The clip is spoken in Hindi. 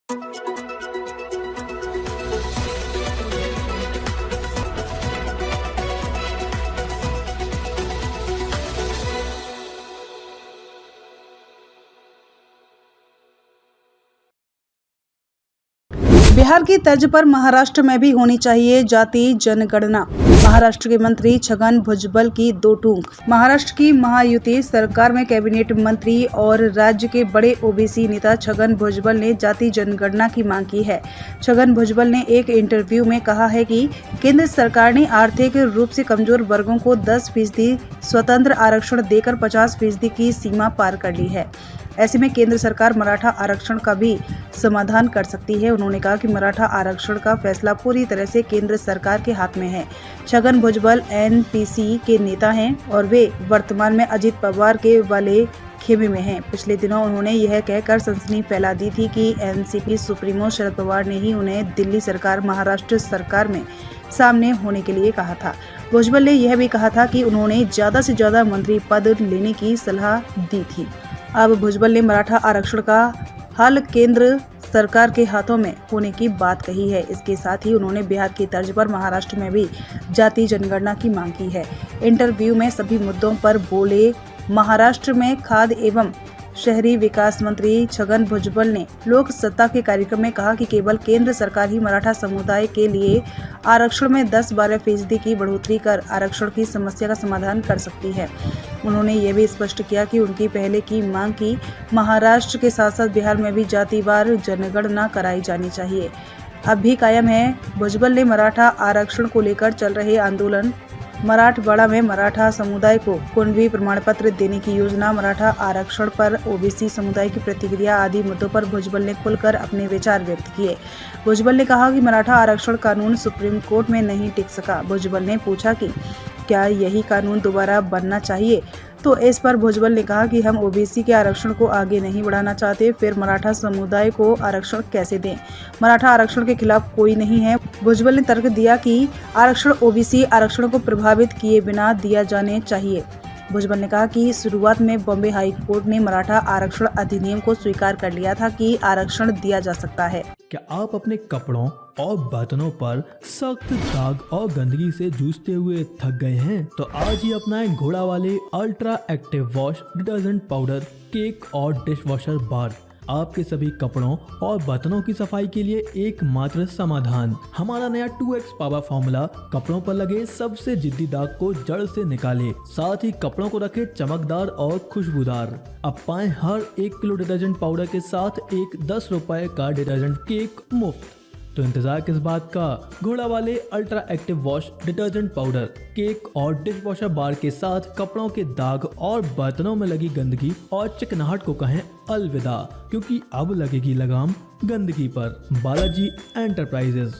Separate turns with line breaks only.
बिहार की तर्ज पर महाराष्ट्र में भी होनी चाहिए जाति जनगणना। महाराष्ट्र के मंत्री छगन भुजबल की दो टूक। महाराष्ट्र की महायुति सरकार में कैबिनेट मंत्री और राज्य के बड़े ओबीसी नेता छगन भुजबल ने जाति जनगणना की मांग की है। छगन भुजबल ने एक इंटरव्यू में कहा है कि केंद्र सरकार ने आर्थिक रूप से कमजोर वर्गों को 10% स्वतंत्र आरक्षण देकर 50% की सीमा पार कर ली है। ऐसे में केंद्र सरकार मराठा आरक्षण का भी समाधान कर सकती है। उन्होंने कहा कि मराठा आरक्षण का फैसला पूरी तरह से केंद्र सरकार के हाथ में है। छगन भुजबल एनपीसी के नेता हैं और वे वर्तमान में अजित पवार के वाले खेमे में हैं। पिछले दिनों उन्होंने यह कहकर सनसनी फैला दी थी कि एनसीपी सुप्रीमो शरद पवार ने ही उन्हें दिल्ली सरकार महाराष्ट्र सरकार में सामने होने के लिए कहा था। भुजबल ने यह भी कहा था कि उन्होंने ज्यादा से ज्यादा मंत्री पद लेने की सलाह दी थी। अब भुजबल ने मराठा आरक्षण का हल केंद्र सरकार के हाथों में होने की बात कही है। इसके साथ ही उन्होंने बिहार की तर्ज पर महाराष्ट्र में भी जाति जनगणना की मांग की है। इंटरव्यू में सभी मुद्दों पर बोले महाराष्ट्र में खाद्य एवं शहरी विकास मंत्री छगन भुजबल ने लोक सत्ता के कार्यक्रम में कहा कि केवल केंद्र सरकार ही मराठा समुदाय के लिए आरक्षण में 10-12% की बढ़ोतरी कर आरक्षण की समस्या का समाधान कर सकती है। उन्होंने ये भी स्पष्ट किया कि उनकी पहले की मांग की महाराष्ट्र के साथ साथ बिहार में भी जातिवार जनगणना कराई जानी चाहिए अब भी कायम है। भुजबल ने मराठा आरक्षण को लेकर चल रहे आंदोलन, मराठवाड़ा में मराठा समुदाय को कुणबी प्रमाण पत्र देने की योजना, मराठा आरक्षण पर ओबीसी समुदाय की प्रतिक्रिया आदि मुद्दों पर भुजबल ने खुलकर अपने विचार व्यक्त किए। भुजबल ने कहा कि मराठा आरक्षण कानून सुप्रीम कोर्ट में नहीं टिक सका। भुजबल ने पूछा कि क्या यही कानून दोबारा बनना चाहिए, तो इस पर भुजबल ने कहा कि हम ओबीसी के आरक्षण को आगे नहीं बढ़ाना चाहते, फिर मराठा समुदाय को आरक्षण कैसे दें? मराठा आरक्षण के खिलाफ कोई नहीं है। भुजबल ने तर्क दिया कि आरक्षण ओबीसी आरक्षण को प्रभावित किए बिना दिया जाने चाहिए। भुजबल ने कहा कि शुरुआत में बॉम्बे हाई कोर्ट ने मराठा आरक्षण अधिनियम को स्वीकार कर लिया था कि आरक्षण दिया जा सकता है।
क्या आप अपने कपड़ों और बर्तनों पर सख्त दाग और गंदगी से जूझते हुए थक गए हैं? तो आज ही अपनाएं घोड़ा वाले ultra active wash detergent powder, cake और डिश वॉशर बार। आपके सभी कपड़ों और बर्तनों की सफाई के लिए एकमात्र समाधान। हमारा नया 2x पावर फॉर्मूला कपड़ों पर लगे सबसे जिद्दी दाग को जड़ से निकाले, साथ ही कपड़ों को रखे चमकदार और खुशबूदार। अब पाएं हर 1 किलो डिटर्जेंट पाउडर के साथ एक 10 रुपए का डिटर्जेंट केक मुफ्त। तो इंतजार किस बात का? घोड़ा वाले ultra active wash detergent powder, cake और डिश वॉशर बार के साथ कपड़ों के दाग और बर्तनों में लगी गंदगी और चिकनाहट को कहें अलविदा, क्योंकि अब लगेगी लगाम गंदगी पर। बालाजी एंटरप्राइजेज।